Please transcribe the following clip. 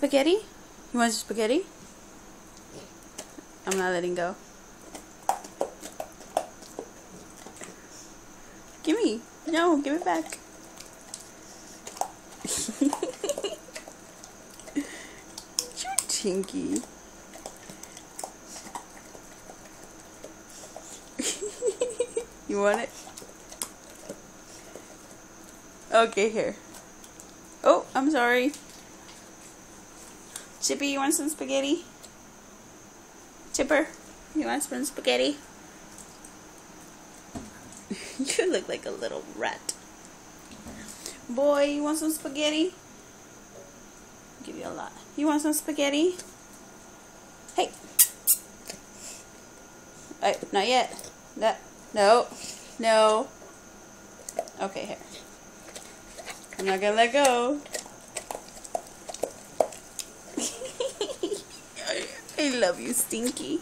Spaghetti? You want some spaghetti? I'm not letting go. Gimme. No, give it back. You're tinky. You want it? Okay, here. Oh, I'm sorry. Chippy, you want some spaghetti? Chipper, you want some spaghetti? You look like a little rat. Boy, you want some spaghetti? I'll give you a lot. You want some spaghetti? Hey. Not yet. No. No. Okay, here. I'm not gonna let go. I love you, Stinky.